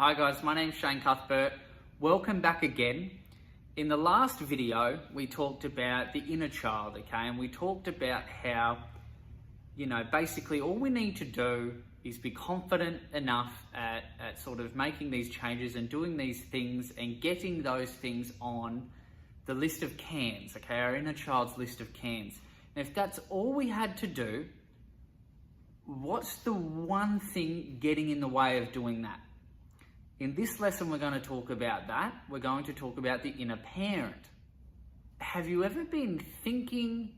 Hi guys, my name's Shane Cuthbert. Welcome back again. In the last video, we talked about the inner child, okay? And we talked about how, basically all we need to do is be confident enough at sort of making these changes and doing these things and getting those things on the list of cans, okay? Our inner child's list of cans. And if that's all we had to do, what's the one thing getting in the way of doing that? In this lesson, we're going to talk about that. We're going to talk about the inner parent. Have you ever been thinking,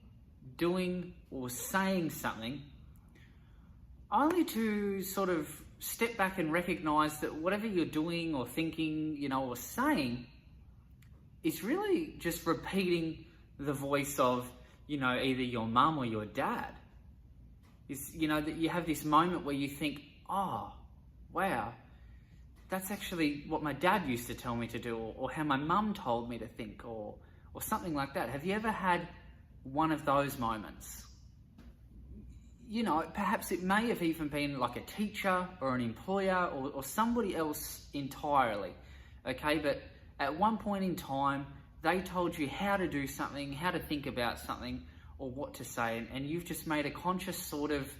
doing, or saying something only to sort of step back and recognize that whatever you're doing or thinking, or saying is really just repeating the voice of, either your mum or your dad? That you have this moment where you think, oh, wow, that's actually what my dad used to tell me to do, or how my mum told me to think, or something like that. Have you ever had one of those moments? Perhaps it may have even been like a teacher or an employer or somebody else entirely, okay? But at one point in time, they told you how to do something, how to think about something, or what to say, and you've just made a conscious sort of,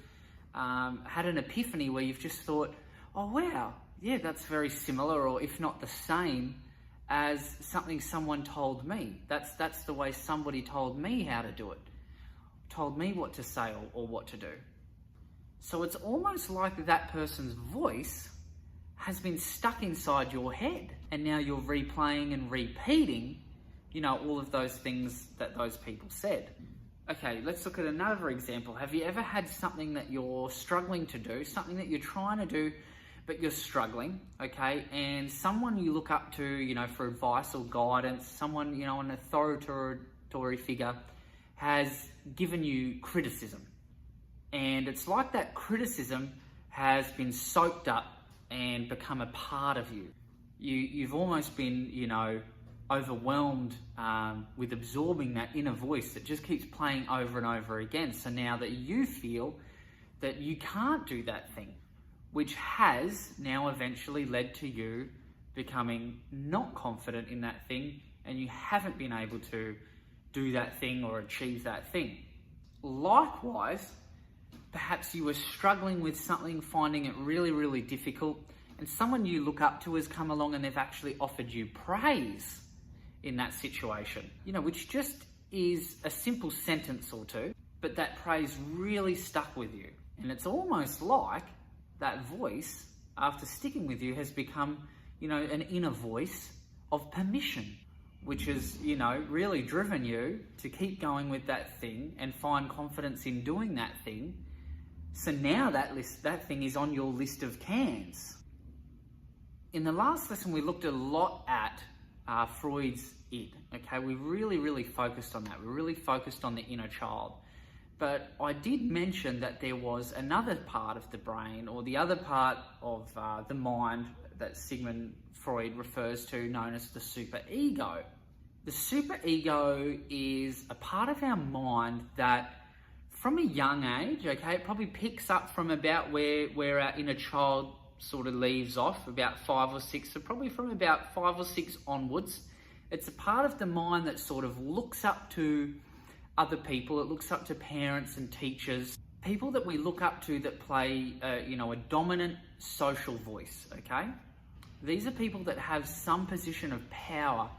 had an epiphany where you've just thought, oh wow, yeah, that's very similar, or if not the same as something someone told me. That's the way somebody told me how to do it, told me what to say or what to do. So it's almost like that person's voice has been stuck inside your head, and now you're replaying and repeating, all of those things that those people said. Okay, let's look at another example. Have you ever had something that you're struggling to do, something that you're trying to do, but you're struggling, okay? And someone you look up to, for advice or guidance, someone, an authority figure has given you criticism. And it's like that criticism has been soaked up and become a part of you. You've almost been, overwhelmed with absorbing that inner voice that just keeps playing over and over again. So now that you feel that you can't do that thing, which has now eventually led to you becoming not confident in that thing, and you haven't been able to do that thing or achieve that thing. Likewise, perhaps you were struggling with something, finding it really, really difficult, and someone you look up to has come along and they've actually offered you praise in that situation, which just is a simple sentence or two, but that praise really stuck with you. And it's almost like that voice, after sticking with you, has become, an inner voice of permission, which has, really driven you to keep going with that thing and find confidence in doing that thing. So now that thing is on your list of cans. In the last lesson, we looked a lot at Freud's id, okay? We really focused on that. We really focused on the inner child. But I did mention that there was another part of the brain, or the other part of the mind that Sigmund Freud refers to, known as the superego. The superego is a part of our mind that from a young age, okay, it probably picks up from about where our inner child sort of leaves off, about 5 or 6, so probably from about 5 or 6 onwards. It's a part of the mind that sort of looks up to other people. It looks up to parents and teachers, people that we look up to that play, a dominant social voice, okay? These are people that have some position of power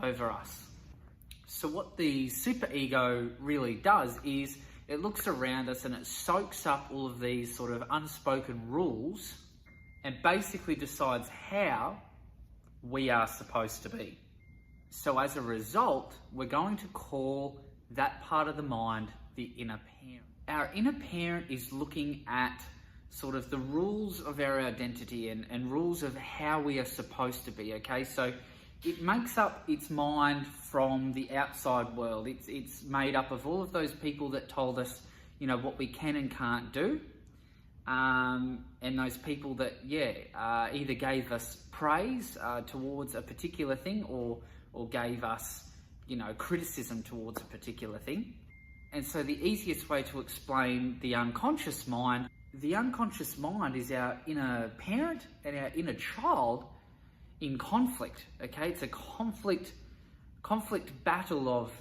over us. So what the superego really does is it looks around us and it soaks up all of these sort of unspoken rules and basically decides how we are supposed to be. So as a result, we're going to call that part of the mind the inner parent. Our inner parent is looking at sort of the rules of our identity and rules of how we are supposed to be, okay? So it makes up its mind from the outside world. It's made up of all of those people that told us, what we can and can't do. And those people that, either gave us praise towards a particular thing or gave us, criticism towards a particular thing. And so the easiest way to explain the unconscious mind is our inner parent and our inner child in conflict, okay? It's a conflict battle of,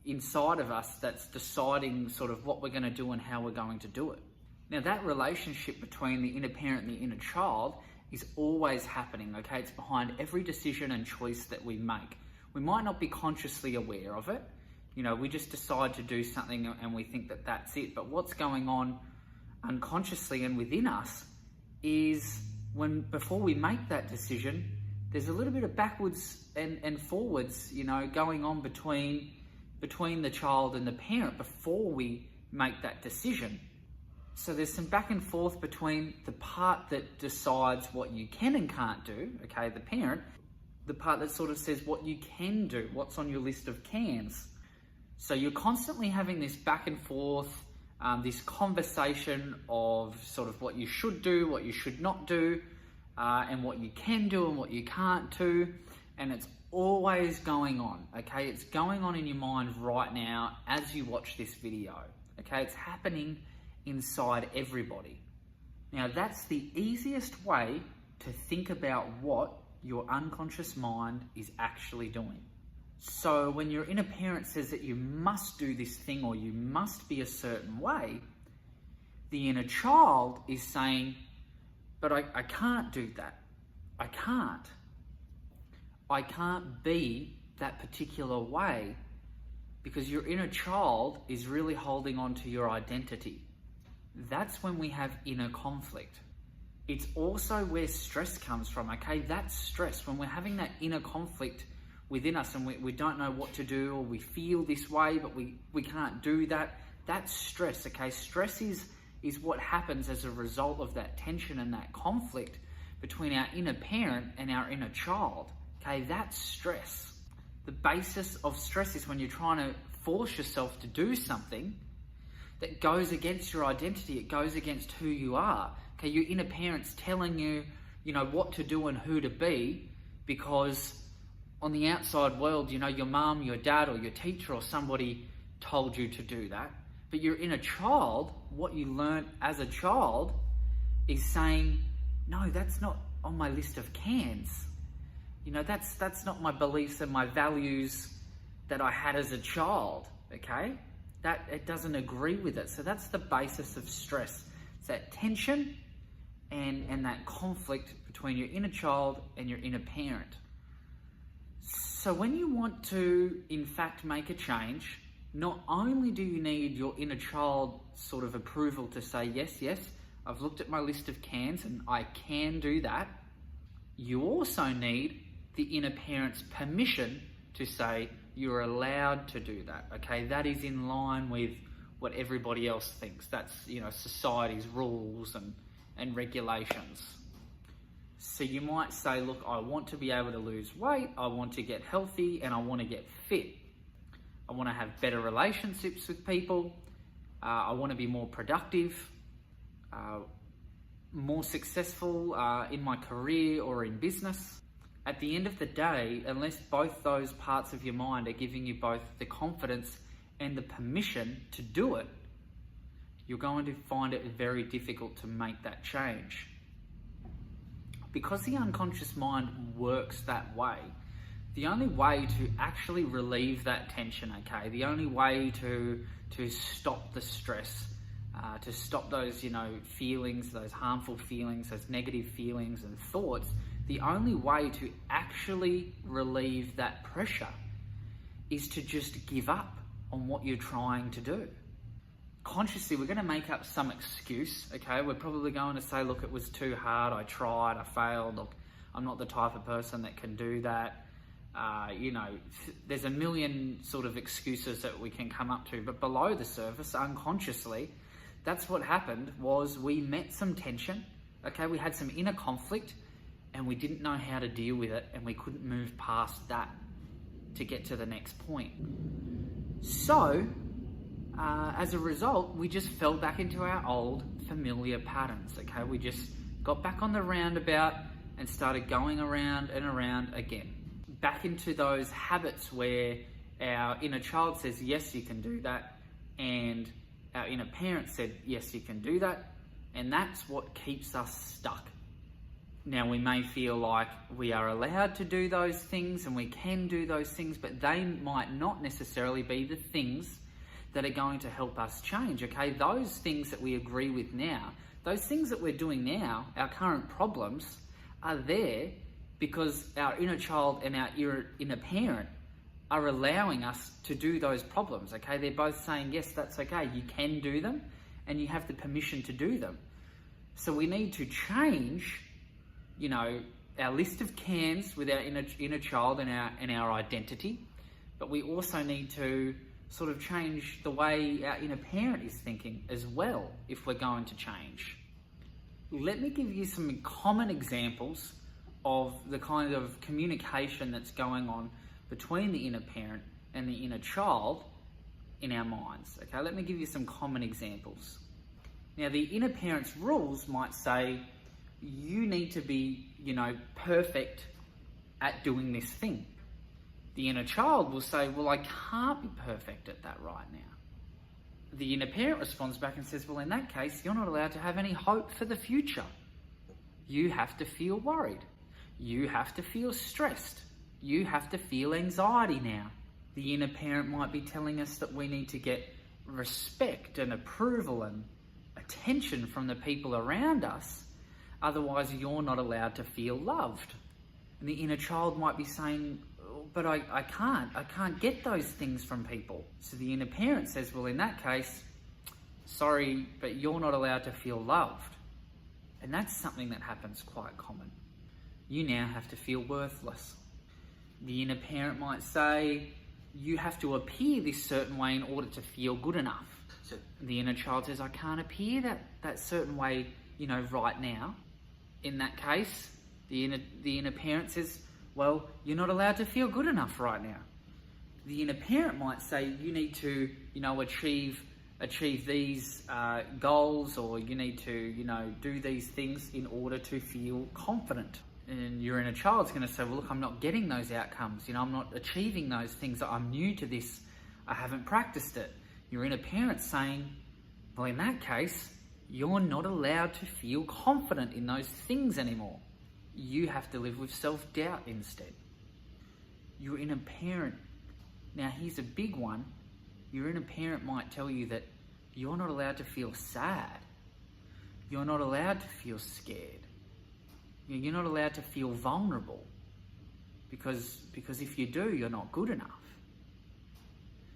inside of us that's deciding sort of what we're going to do and how we're going to do it. Now, that relationship between the inner parent and the inner child is always happening, okay? It's behind every decision and choice that we make. We might not be consciously aware of it. We just decide to do something and we think that that's it. But what's going on unconsciously and within us is before we make that decision, there's a little bit of backwards and forwards, going on between the child and the parent before we make that decision. So there's some back and forth between the part that decides what you can and can't do, okay, the parent, the part that sort of says what you can do, what's on your list of cans. So you're constantly having this back and forth, this conversation of sort of what you should do, what you should not do, and what you can do and what you can't do. And it's always going on, okay? It's going on in your mind right now as you watch this video, okay? It's happening inside everybody. Now, that's the easiest way to think about what your unconscious mind is actually doing. So when your inner parent says that you must do this thing or you must be a certain way, the inner child is saying, but I can't do that. I can't be that particular way, because your inner child is really holding on to your identity. That's when we have inner conflict. It's also where stress comes from, okay? That's stress. When we're having that inner conflict within us and we don't know what to do, or we feel this way but we can't do that, that's stress, okay? Stress is what happens as a result of that tension and that conflict between our inner parent and our inner child, okay? That's stress. The basis of stress is when you're trying to force yourself to do something that goes against your identity, it goes against who you are, okay? Your inner parent's telling you, what to do and who to be, because on the outside world, your mum, your dad, or your teacher or somebody told you to do that. But your inner child, what you learned as a child, is saying, no, that's not on my list of cans. That's not my beliefs and my values that I had as a child, okay? That it doesn't agree with it. So that's the basis of stress. It's that tension and that conflict between your inner child and your inner parent. So when you want to, in fact, make a change, not only do you need your inner child sort of approval to say, yes, I've looked at my list of cans and I can do that, you also need the inner parent's permission to say, you're allowed to do that, okay? That is in line with what everybody else thinks. That's, society's rules and regulations. So you might say, look, I want to be able to lose weight, I want to get healthy, and I want to get fit. I want to have better relationships with people. I want to be more productive, more successful in my career or in business. At the end of the day, unless both those parts of your mind are giving you both the confidence and the permission to do it, you're going to find it very difficult to make that change. Because the unconscious mind works that way, the only way to actually relieve that tension, okay, the only way to stop the stress, to stop those, feelings, those harmful feelings, those negative feelings and thoughts, the only way to actually relieve that pressure is to just give up on what you're trying to do. Consciously, we're going to make up some excuse, okay? We're probably going to say, look, it was too hard, I tried, I failed, look, I'm not the type of person that can do that. There's a million sort of excuses that we can come up to, but below the surface, unconsciously, that's what happened. Was we met some tension, okay? We had some inner conflict and we didn't know how to deal with it, and we couldn't move past that to get to the next point. So, as a result, we just fell back into our old familiar patterns, okay? We just got back on the roundabout and started going around and around again. Back into those habits where our inner child says, yes, you can do that, and our inner parent said, yes, you can do that, and that's what keeps us stuck. Now, we may feel like we are allowed to do those things and we can do those things, but they might not necessarily be the things that are going to help us change, okay? Those things that we agree with now, those things that we're doing now, our current problems, are there because our inner child and our inner parent are allowing us to do those problems, okay? They're both saying, yes, that's okay, you can do them and you have the permission to do them. So we need to change, our list of cans with our inner child and our identity, but we also need to sort of change the way our inner parent is thinking as well if we're going to change. Let me give you some common examples of the kind of communication that's going on between the inner parent and the inner child in our minds. Okay, let me give you some common examples. Now, the inner parent's rules might say, you need to be, perfect at doing this thing. The inner child will say, well, I can't be perfect at that right now. The inner parent responds back and says, well, in that case, you're not allowed to have any hope for the future. You have to feel worried. You have to feel stressed. You have to feel anxiety now. The inner parent might be telling us that we need to get respect and approval and attention from the people around us. Otherwise, you're not allowed to feel loved. And the inner child might be saying, but I can't get those things from people. So the inner parent says, well, in that case, sorry, but you're not allowed to feel loved. And that's something that happens quite common. You now have to feel worthless. The inner parent might say, you have to appear this certain way in order to feel good enough. So the inner child says, I can't appear that certain way, right now. In that case, the inner parent says, well, you're not allowed to feel good enough right now. The inner parent might say, you need to, achieve these goals, or you need to, do these things in order to feel confident. And your inner child's going to say, well, look, I'm not getting those outcomes. I'm not achieving those things. I'm new to this. I haven't practiced it. Your inner parent's saying, well, in that case, you're not allowed to feel confident in those things anymore. You have to live with self-doubt instead. Your inner parent, now here's a big one. Your inner parent might tell you that you're not allowed to feel sad. You're not allowed to feel scared. You're not allowed to feel vulnerable because if you do, you're not good enough.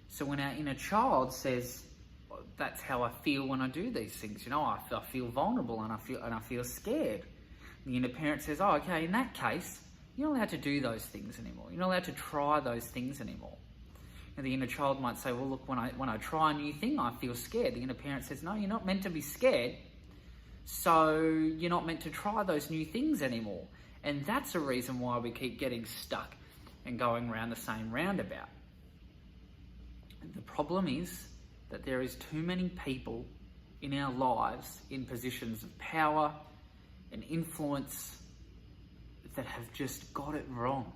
So when our inner child says, that's how I feel when I do these things, I feel vulnerable and I feel scared. The inner parent says, oh, okay, in that case, you're not allowed to do those things anymore. You're not allowed to try those things anymore. And the inner child might say, well, look, when I try a new thing, I feel scared. The inner parent says, no, you're not meant to be scared. So you're not meant to try those new things anymore. And that's a reason why we keep getting stuck and going around the same roundabout. The problem is that there is too many people in our lives in positions of power and influence that have just got it wrong.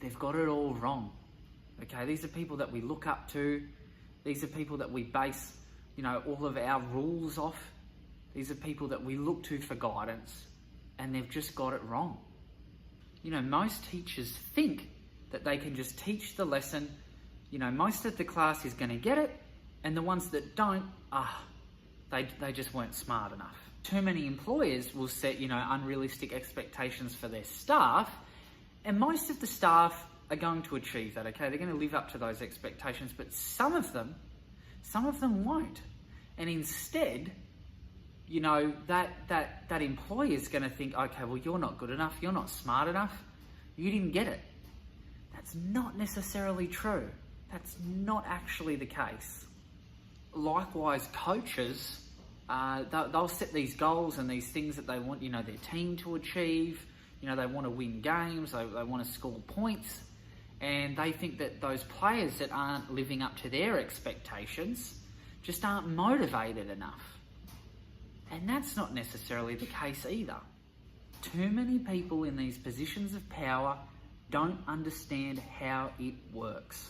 They've got it all wrong. Okay, these are people that we look up to. These are people that we base, all of our rules off. These are people that we look to for guidance, and they've just got it wrong. Most teachers think that they can just teach the lesson. Most of the class is going to get it, and the ones that don't, they just weren't smart enough. Too many employers will set, unrealistic expectations for their staff, and most of the staff are going to achieve that, okay? They're going to live up to those expectations, but some of them won't. And instead, that employer is going to think, okay, well, you're not good enough, you're not smart enough, you didn't get it. That's not necessarily true. That's not actually the case. Likewise, coaches, they'll set these goals and these things that they want, their team to achieve. They want to win games, they want to score points, and they think that those players that aren't living up to their expectations just aren't motivated enough. And that's not necessarily the case either. Too many people in these positions of power don't understand how it works.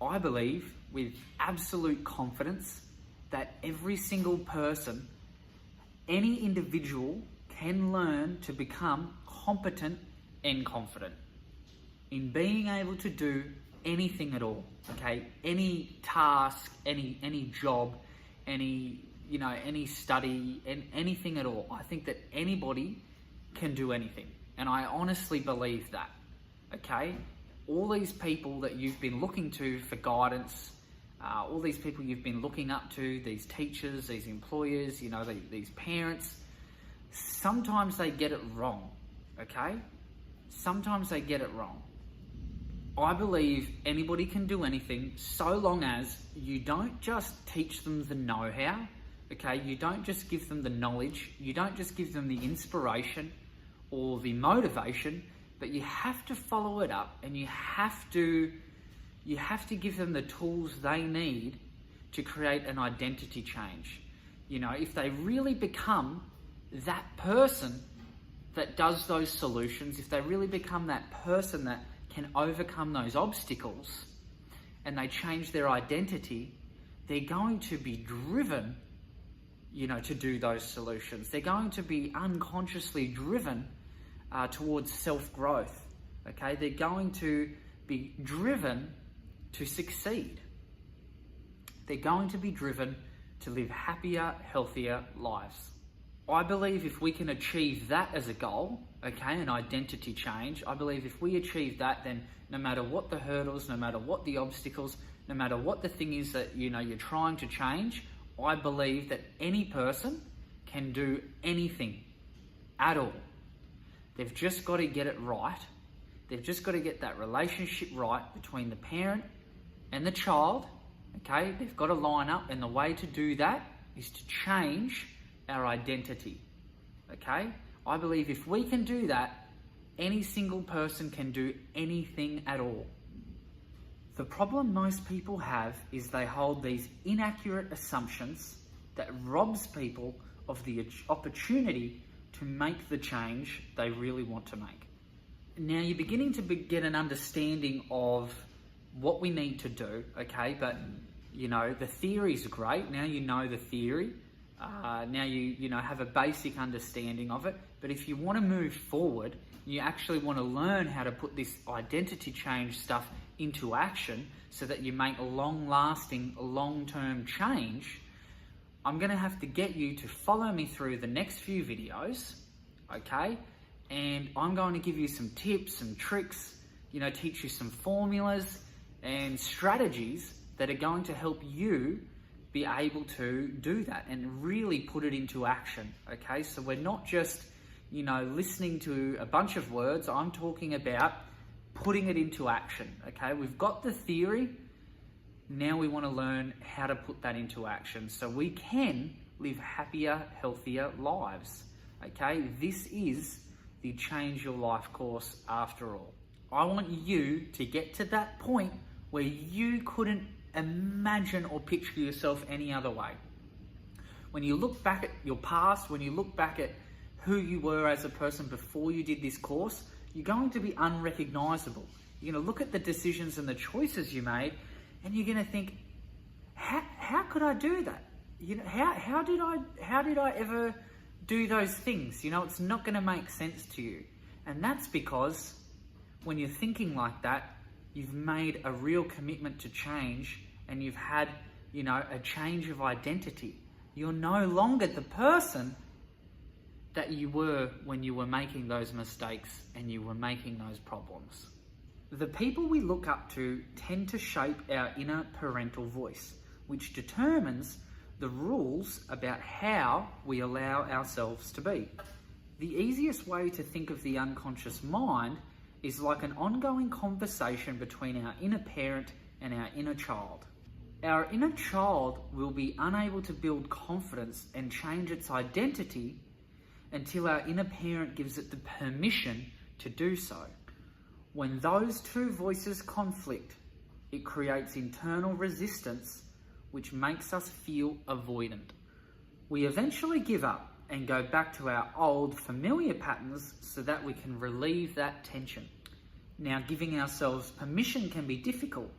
I believe with absolute confidence that every single person, any individual can learn to become competent and confident in being able to do anything at all, okay? Any task, any job, any study, and anything at all. I think that anybody can do anything. And I honestly believe that, okay? All these people that you've been looking to for guidance, all these people you've been looking up to, these teachers, these employers, these parents, sometimes they get it wrong, okay? Sometimes they get it wrong. I believe anybody can do anything so long as you don't just teach them the know-how, okay? You don't just give them the knowledge, you don't just give them the inspiration or the motivation, but you have to follow it up, and you have to give them the tools they need to create an identity change. If they really become that person that does those solutions, if they really become that person that can overcome those obstacles, and they change their identity, they're going to be driven, to do those solutions. They're going to be unconsciously driven towards self-growth, okay? They're going to be driven to succeed. They're going to be driven to live happier, healthier lives. I believe if we can achieve that as a goal, okay, an identity change, I believe if we achieve that, then no matter what the hurdles, no matter what the obstacles, no matter what the thing is that you're trying to change, I believe that any person can do anything at all. They've just got to get it right. They've just got to get that relationship right between the parent and the child, okay? They've got to line up, and the way to do that is to change our identity, okay? I believe if we can do that, any single person can do anything at all. The problem most people have is they hold these inaccurate assumptions that robs people of the opportunity to make the change they really want to make. Now you're beginning to get an understanding of what we need to do, okay? But, the theory's great. Now you know the theory. Now you have a basic understanding of it. But if you want to move forward, you actually want to learn how to put this identity change stuff into action so that you make a long-lasting, long-term change, I'm going to have to get you to follow me through the next few videos, okay? And I'm going to give you some tips and tricks, teach you some formulas and strategies that are going to help you be able to do that and really put it into action, okay? So we're not just, listening to a bunch of words. I'm talking about putting it into action, okay? We've got the theory. Now we want to learn how to put that into action so we can live happier, healthier lives, okay? This is the Change Your Life course after all. I want you to get to that point where you couldn't imagine or picture yourself any other way. When you look back at your past, when you look back at who you were as a person before you did this course, you're going to be unrecognizable. You're going to look at the decisions and the choices you made, and you're going to think, how could I do that? How did I ever do those things? It's not going to make sense to you. And that's because when you're thinking like that, you've made a real commitment to change, and you've had, a change of identity. You're no longer the person that you were when you were making those mistakes and you were making those problems. The people we look up to tend to shape our inner parental voice, which determines the rules about how we allow ourselves to be. The easiest way to think of the unconscious mind is like an ongoing conversation between our inner parent and our inner child. Our inner child will be unable to build confidence and change its identity until our inner parent gives it the permission to do so. When those two voices conflict, it creates internal resistance, which makes us feel avoidant. We eventually give up and go back to our old familiar patterns so that we can relieve that tension. Now, giving ourselves permission can be difficult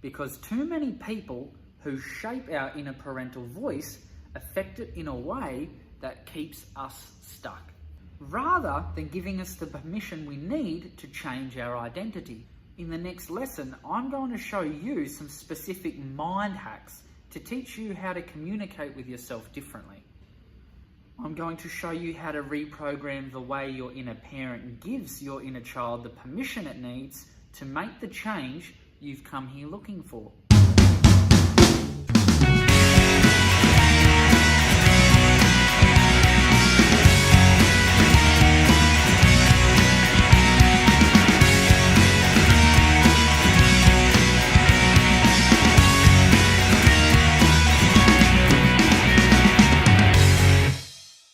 because too many people who shape our inner parental voice affect it in a way that keeps us stuck. rather than giving us the permission we need to change our identity. In the next lesson, I'm going to show you some specific mind hacks to teach you how to communicate with yourself differently. I'm going to show you how to reprogram the way your inner parent gives your inner child the permission it needs to make the change you've come here looking for.